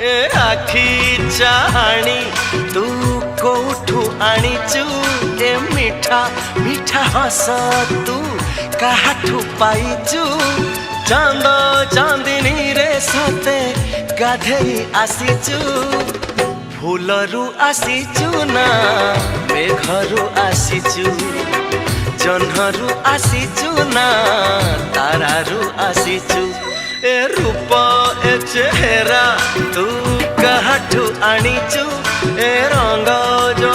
ए आखी चाहाणी तू कोठू आनीचु ए मीठा मीठा हस तू काहाठू पाइचु चांद चांदिनी रे सते गाधेई आसीचु फूलरू आसीचु ना मेघरू आसीचु जह्नरू आसीचु ना तारारू आसीचु ए रूप ए चेहरा तू काहाठू आनीचु ए रंग जो